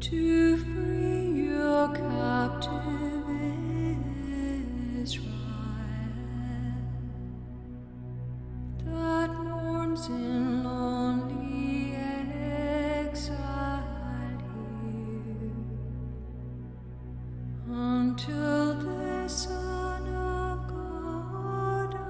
to free your captive Israel that mourns in lonely exile here until the Son of God appear.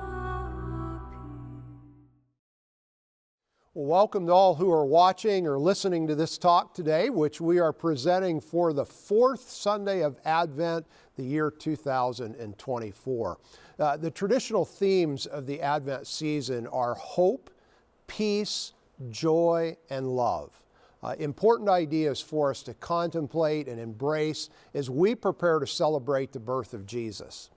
Welcome to all who are watching or listening to this talk today, which we are presenting for the fourth Sunday of Advent, the year 2024. The traditional themes of the Advent season are hope, peace, joy, and love. Important ideas for us to contemplate and embrace as we prepare to celebrate the birth of Jesus.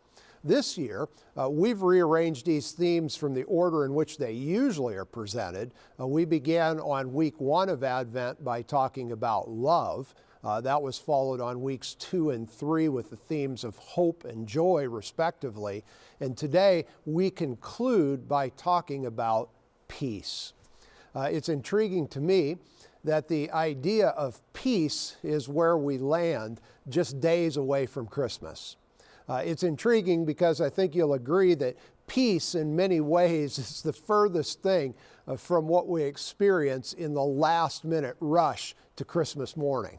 This year, we've rearranged these themes from the order in which they usually are presented. We began on week 1 of Advent by talking about love. That was followed on weeks 2 and 3 with the themes of hope and joy, respectively. And today, we conclude by talking about peace. It's intriguing to me that the idea of peace is where we land just days away from Christmas. It's intriguing because I think you'll agree that peace in many ways is the furthest thing from what we experience in the last minute rush to Christmas morning.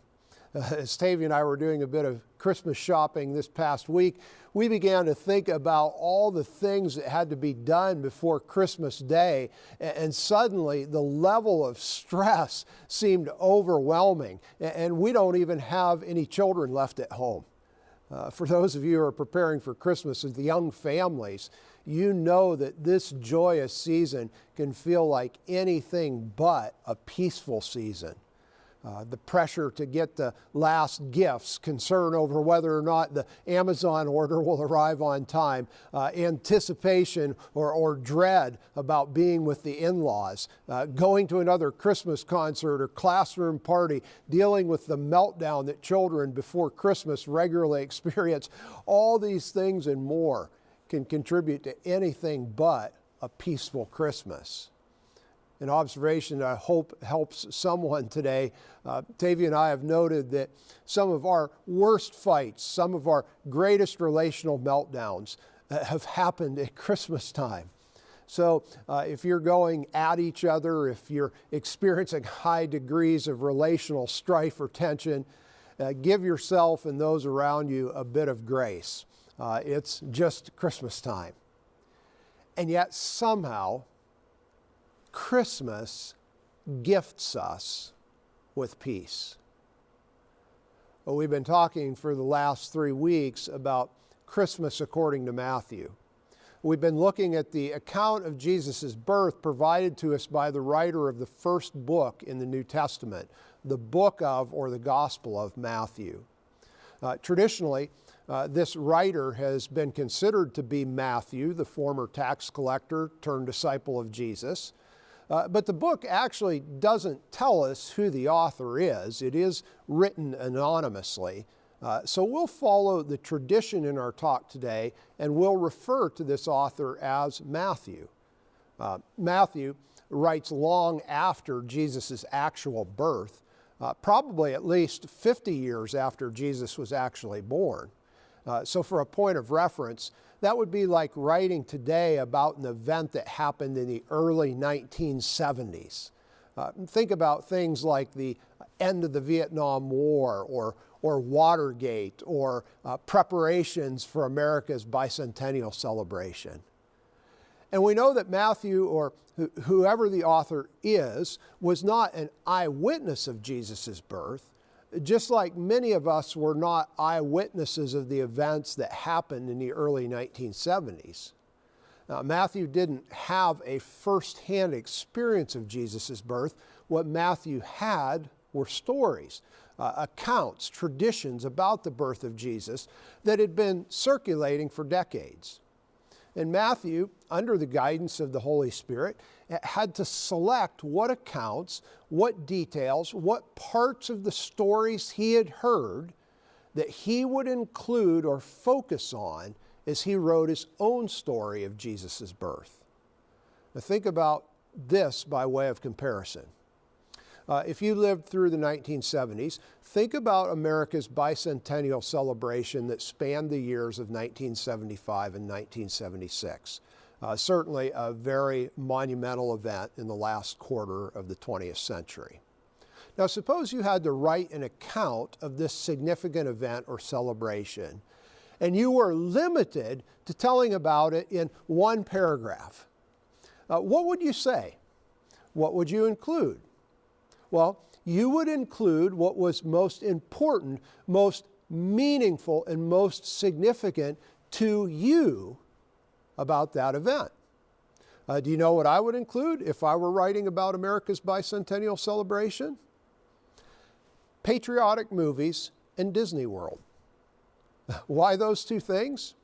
As Tavia and I were doing a bit of Christmas shopping this past week, we began to think about all the things that had to be done before Christmas Day, and suddenly the level of stress seemed overwhelming, and we don't even have any children left at home. For those of you who are preparing for Christmas as the young families, you know that this joyous season can feel like anything but a peaceful season. The pressure to get the last gifts, concern over whether or not the Amazon order will arrive on time, anticipation or dread about being with the in-laws, going to another Christmas concert or classroom party, dealing with the meltdown that children before Christmas regularly experience. All these things and more can contribute to anything but a peaceful Christmas. An observation that I hope helps someone today. Tavia and I have noted that some of our worst fights, some of our greatest relational meltdowns have happened at Christmas time. So if you're going at each other, if you're experiencing high degrees of relational strife or tension, give yourself and those around you a bit of grace. It's just Christmas time. And yet somehow, Christmas gifts us with peace. Well, we've been talking for the last 3 weeks about Christmas according to Matthew. We've been looking at the account of Jesus' birth provided to us by the writer of the first book in the New Testament, the book of, or the Gospel of Matthew. Traditionally, this writer has been considered to be Matthew, the former tax collector turned disciple of Jesus. But the book actually doesn't tell us who the author is. It is written anonymously. So we'll follow the tradition in our talk today, and we'll refer to this author as Matthew. Matthew writes long after Jesus' actual birth, probably at least 50 years after Jesus was actually born. So for a point of reference, that would be like writing today about an event that happened in the early 1970s. Think about things like the end of the Vietnam War or Watergate or preparations for America's bicentennial celebration. And we know that Matthew, or whoever the author is, was not an eyewitness of Jesus' birth, just like many of us were not eyewitnesses of the events that happened in the early 1970s. Matthew didn't have a first-hand experience of Jesus' birth. What Matthew had were stories, accounts, traditions about the birth of Jesus that had been circulating for decades. And Matthew, under the guidance of the Holy Spirit, had to select what accounts, what details, what parts of the stories he had heard that he would include or focus on as he wrote his own story of Jesus' birth. Now think about this by way of comparison. If you lived through the 1970s, think about America's bicentennial celebration that spanned the years of 1975 and 1976. Certainly a very monumental event in the last quarter of the 20th century. Now, suppose you had to write an account of this significant event or celebration, and you were limited to telling about it in one paragraph. What would you say? What would you include? Well, you would include what was most important, most meaningful, and most significant to you about that event. Do you know what I would include if I were writing about America's bicentennial celebration? Patriotic movies and Disney World. Why those two things?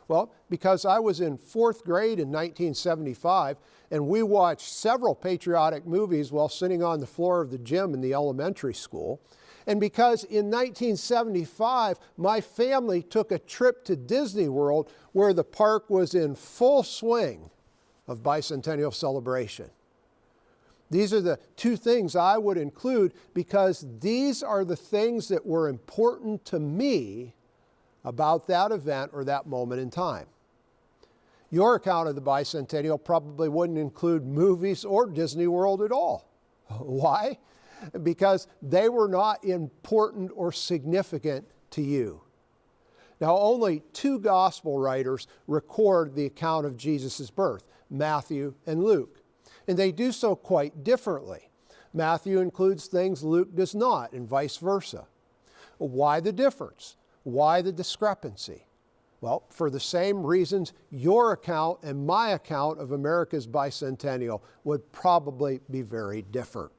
Well, because I was in 4th grade in 1975, and we watched several patriotic movies while sitting on the floor of the gym in the elementary school. And because in 1975, my family took a trip to Disney World where the park was in full swing of bicentennial celebration. These are the two things I would include because these are the things that were important to me about that event or that moment in time. Your account of the bicentennial probably wouldn't include movies or Disney World at all. Why? Because they were not important or significant to you. Now, only 2 gospel writers record the account of Jesus' birth, Matthew and Luke. And they do so quite differently. Matthew includes things Luke does not, and vice versa. Why the difference? Why the discrepancy? Well, for the same reasons your account and my account of America's bicentennial would probably be very different.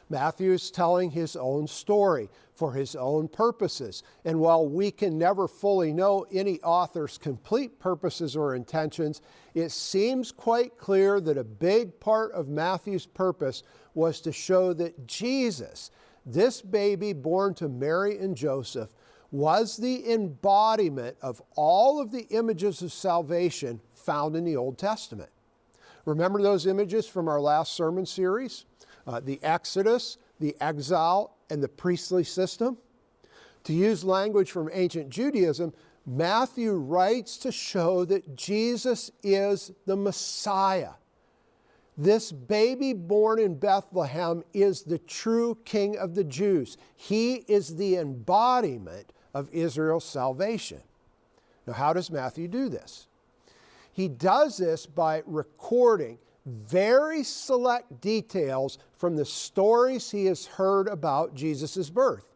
Matthew is telling his own story for his own purposes. And while we can never fully know any author's complete purposes or intentions, it seems quite clear that a big part of Matthew's purpose was to show that Jesus, this baby born to Mary and Joseph, was the embodiment of all of the images of salvation found in the Old Testament. Remember those images from our last sermon series? The Exodus, the exile, and the priestly system. To use language from ancient Judaism, Matthew writes to show that Jesus is the Messiah. This baby born in Bethlehem is the true King of the Jews. He is the embodiment of Israel's salvation. Now, how does Matthew do this? He does this by recording very select details from the stories he has heard about Jesus' birth.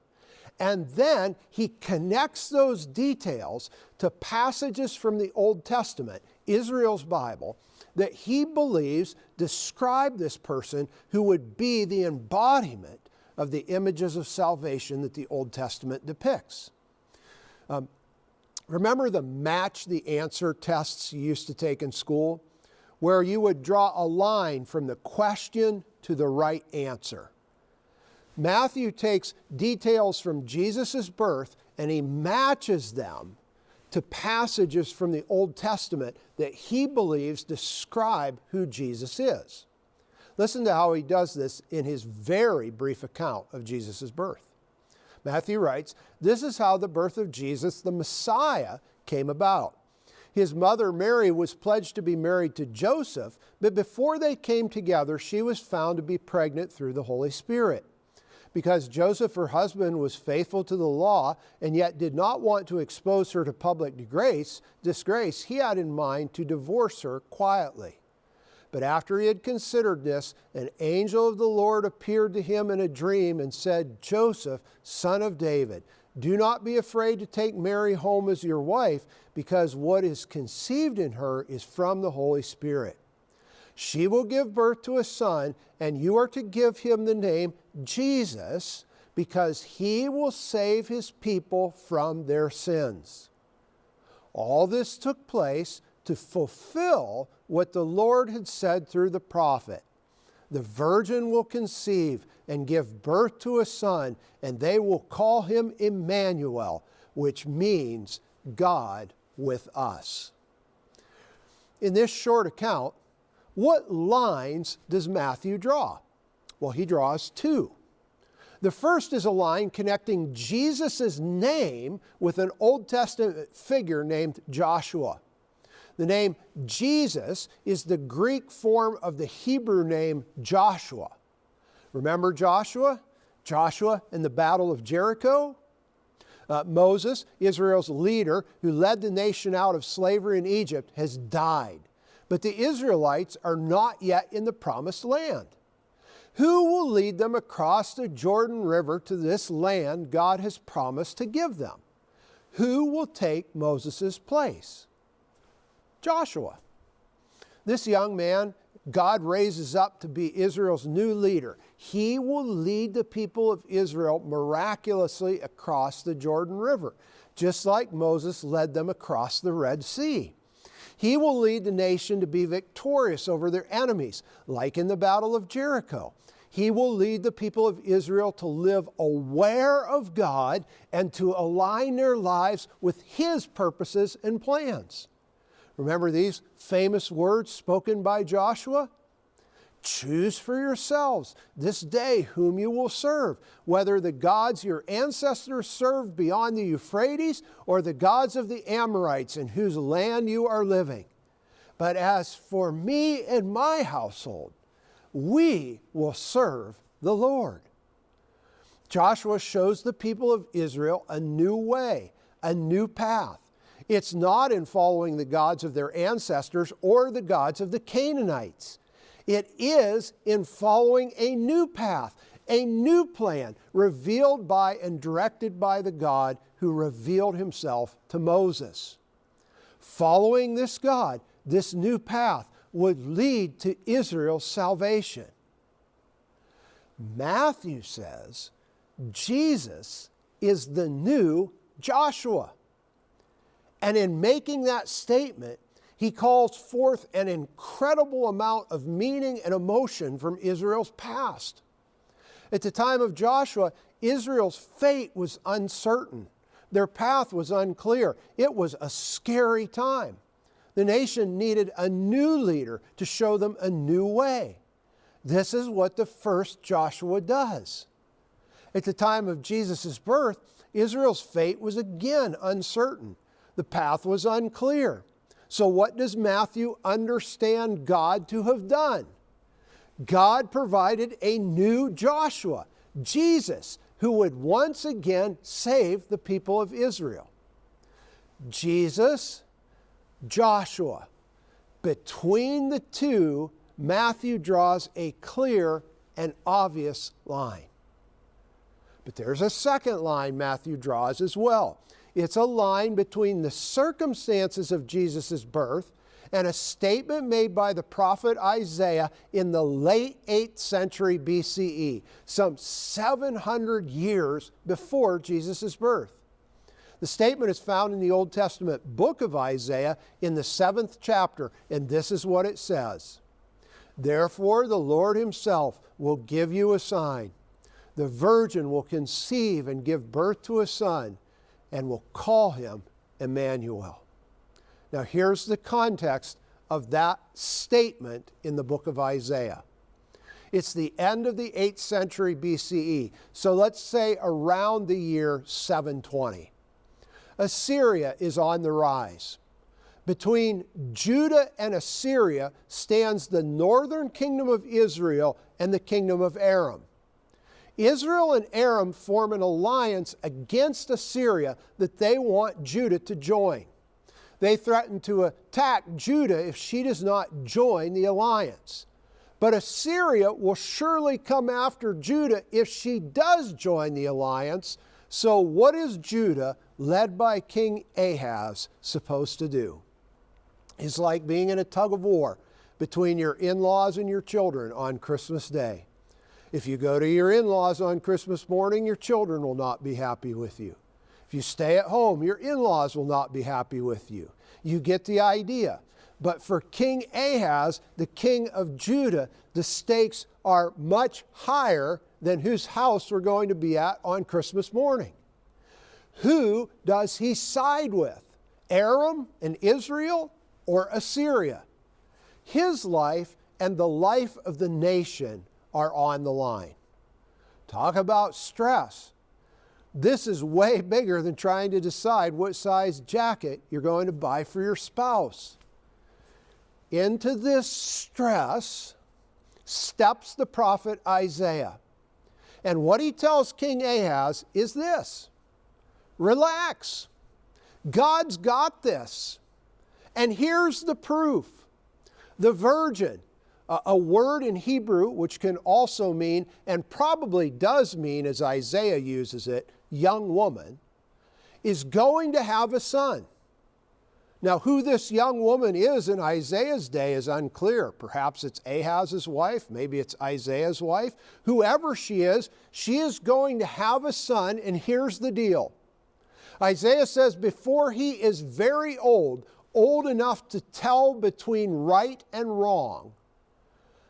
And then he connects those details to passages from the Old Testament, Israel's Bible, that he believes describe this person who would be the embodiment of the images of salvation that the Old Testament depicts. Remember the match the answer tests you used to take in school, where you would draw a line from the question to the right answer? Matthew takes details from Jesus' birth and he matches them to passages from the Old Testament that he believes describe who Jesus is. Listen to how he does this in his very brief account of Jesus' birth. Matthew writes, "This is how the birth of Jesus, the Messiah, came about. His mother Mary was pledged to be married to Joseph, but before they came together, she was found to be pregnant through the Holy Spirit. Because Joseph, her husband, was faithful to the law and yet did not want to expose her to public disgrace, he had in mind to divorce her quietly. But after he had considered this, an angel of the Lord appeared to him in a dream and said, 'Joseph, son of David, do not be afraid to take Mary home as your wife, because what is conceived in her is from the Holy Spirit. She will give birth to a son, and you are to give him the name Jesus, because he will save his people from their sins.' All this took place to fulfill what the Lord had said through the prophet. 'The virgin will conceive and give birth to a son, and they will call him Emmanuel,' which means God with us." In this short account, what lines does Matthew draw? Well, he draws two. The first is a line connecting Jesus' name with an Old Testament figure named Joshua. The name Jesus is the Greek form of the Hebrew name Joshua. Remember Joshua? Joshua in the Battle of Jericho? Moses, Israel's leader who led the nation out of slavery in Egypt, has died. But the Israelites are not yet in the promised land. Who will lead them across the Jordan River to this land God has promised to give them? Who will take Moses' place? Joshua. This young man, God raises up to be Israel's new leader. He will lead the people of Israel miraculously across the Jordan River, just like Moses led them across the Red Sea. He will lead the nation to be victorious over their enemies, like in the Battle of Jericho. He will lead the people of Israel to live aware of God and to align their lives with His purposes and plans. Remember these famous words spoken by Joshua? Choose for yourselves this day whom you will serve, whether the gods your ancestors served beyond the Euphrates or the gods of the Amorites in whose land you are living. But as for me and my household, we will serve the Lord. Joshua shows the people of Israel a new way, a new path. It's not in following the gods of their ancestors or the gods of the Canaanites. It is in following a new path, a new plan revealed by and directed by the God who revealed Himself to Moses. Following this God, this new path would lead to Israel's salvation. Matthew says Jesus is the new Joshua. And in making that statement, he calls forth an incredible amount of meaning and emotion from Israel's past. At the time of Joshua, Israel's fate was uncertain. Their path was unclear. It was a scary time. The nation needed a new leader to show them a new way. This is what the first Joshua does. At the time of Jesus' birth, Israel's fate was again uncertain. The path was unclear. So what does Matthew understand God to have done? God provided a new Joshua, Jesus, who would once again save the people of Israel. Jesus, Joshua. Between the two, Matthew draws a clear and obvious line. But there's a second line Matthew draws as well. It's a line between the circumstances of Jesus' birth and a statement made by the prophet Isaiah in the late 8th century BCE, some 700 years before Jesus' birth. The statement is found in the Old Testament book of Isaiah in the 7th chapter, and this is what it says. Therefore the Lord Himself will give you a sign. The virgin will conceive and give birth to a son, and will call him Emmanuel. Now here's the context of that statement in the book of Isaiah. It's the end of the 8th century BCE, so let's say around the year 720. Assyria is on the rise. Between Judah and Assyria stands the northern kingdom of Israel and the kingdom of Aram. Israel and Aram form an alliance against Assyria that they want Judah to join. They threaten to attack Judah if she does not join the alliance. But Assyria will surely come after Judah if she does join the alliance. So what is Judah, led by King Ahaz, supposed to do? It's like being in a tug of war between your in-laws and your children on Christmas Day. If you go to your in-laws on Christmas morning, your children will not be happy with you. If you stay at home, your in-laws will not be happy with you. You get the idea. But for King Ahaz, the king of Judah, the stakes are much higher than whose house we're going to be at on Christmas morning. Who does he side with? Aram and Israel or Assyria? His life and the life of the nation are on the line. Talk about stress. This is way bigger than trying to decide what size jacket you're going to buy for your spouse. Into this stress steps the prophet Isaiah. And what he tells King Ahaz is this: relax. God's got this. And here's the proof. The virgin, a word in Hebrew which can also mean, and probably does mean as Isaiah uses it, young woman, is going to have a son. Now, who this young woman is in Isaiah's day is unclear. Perhaps it's Ahaz's wife, maybe it's Isaiah's wife. Whoever she is going to have a son, and here's the deal. Isaiah says before he is very old enough to tell between right and wrong,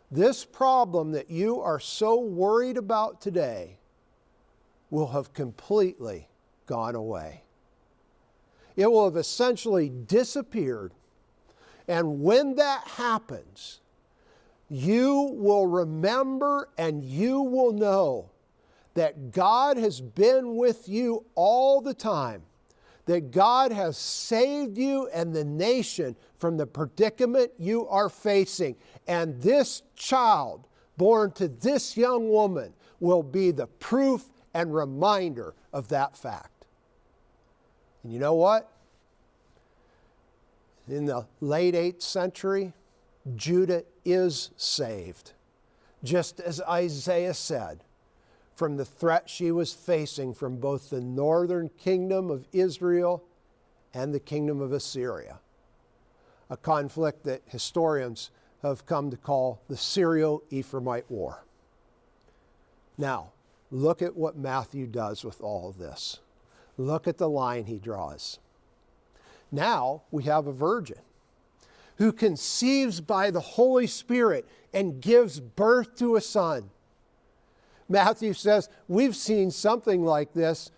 this problem that you are so worried about today will have completely gone away. It will have essentially disappeared. And when that happens, you will remember and you will know that God has been with you all the time, that God has saved you and the nation from the predicament you are facing. And this child born to this young woman will be the proof and reminder of that fact. And you know what? In the late 8th century, Judah is saved, just as Isaiah said, from the threat she was facing from both the northern kingdom of Israel and the kingdom of Assyria, a conflict that historians have come to call the Syro-Ephraimite War. Now, look at what Matthew does with all of this. Look at the line he draws. Now we have a virgin who conceives by the Holy Spirit and gives birth to a son. Matthew says we've seen something like this,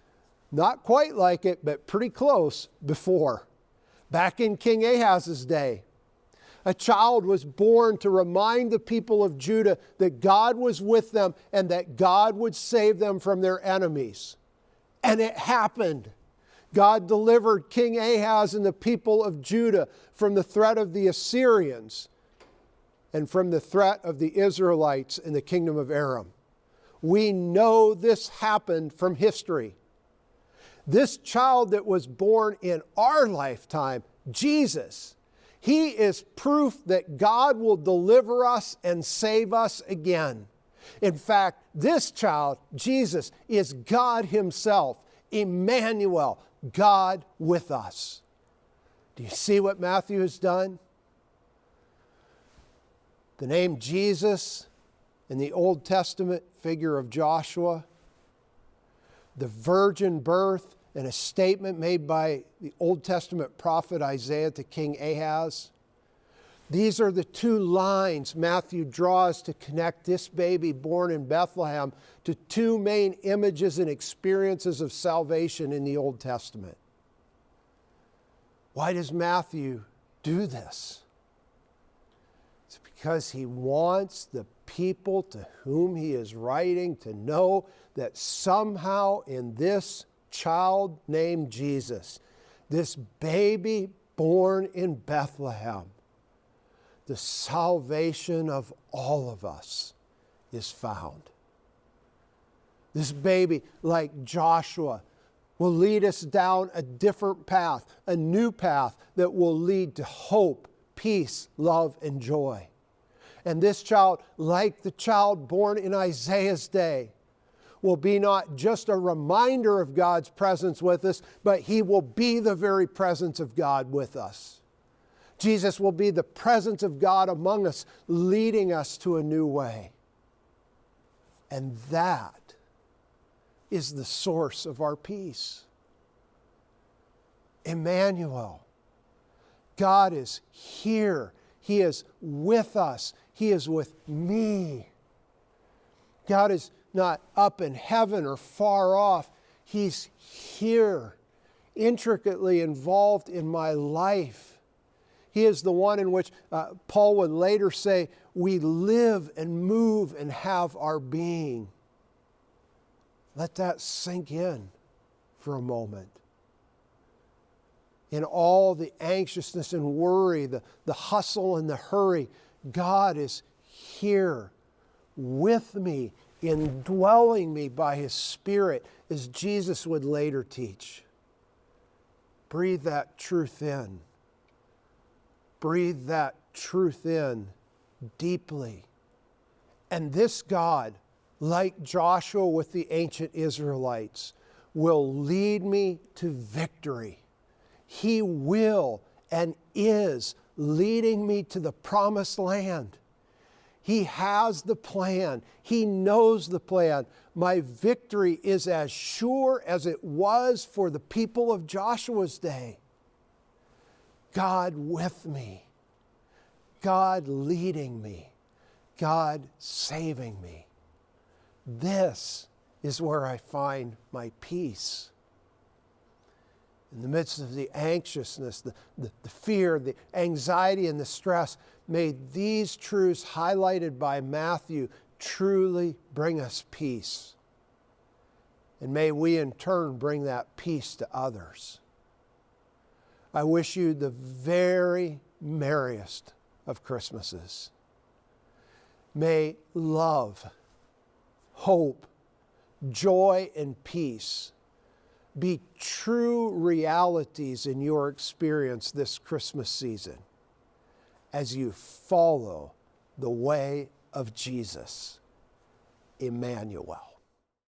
not quite like it, but pretty close before. Back in King Ahaz's day, a child was born to remind the people of Judah that God was with them and that God would save them from their enemies. And it happened. God delivered King Ahaz and the people of Judah from the threat of the Assyrians and from the threat of the Israelites in the kingdom of Aram. We know this happened from history. This child that was born in our lifetime, Jesus, he is proof that God will deliver us and save us again. In fact, this child, Jesus, is God himself, Emmanuel, God with us. Do you see what Matthew has done? The name Jesus in the Old Testament figure of Joshua, the virgin birth and a statement made by the Old Testament prophet Isaiah to King Ahaz. These are the two lines Matthew draws to connect this baby born in Bethlehem to two main images and experiences of salvation in the Old Testament. Why does Matthew do this? It's because he wants the people to whom he is writing to know that somehow in this child named Jesus, this baby born in Bethlehem, the salvation of all of us is found. This baby, like Joshua, will lead us down a different path, a new path that will lead to hope, peace, love, and joy. And this child, like the child born in Isaiah's day, will be not just a reminder of God's presence with us, but he will be the very presence of God with us. Jesus will be the presence of God among us, leading us to a new way. And that is the source of our peace. Emmanuel. God is here. He is with us. He is with me. God is not up in heaven or far off. He's here, intricately involved in my life. He is the one in which Paul would later say, we live and move and have our being. Let that sink in for a moment. In all the anxiousness and worry, the hustle and the hurry, God is here with me, indwelling me by His Spirit, as Jesus would later teach. Breathe that truth in. Breathe that truth in deeply. And this God, like Joshua with the ancient Israelites, will lead me to victory. He will and is leading me to the promised land. He has the plan. He knows the plan. My victory is as sure as it was for the people of Joshua's day. God with me. God leading me. God saving me. This is where I find my peace. In the midst of the anxiousness, the fear, the anxiety, and the stress, may these truths highlighted by Matthew truly bring us peace. And may we in turn bring that peace to others. I wish you the very merriest of Christmases. May love, hope, joy, and peace be true realities in your experience this Christmas season as you follow the way of Jesus, Emmanuel.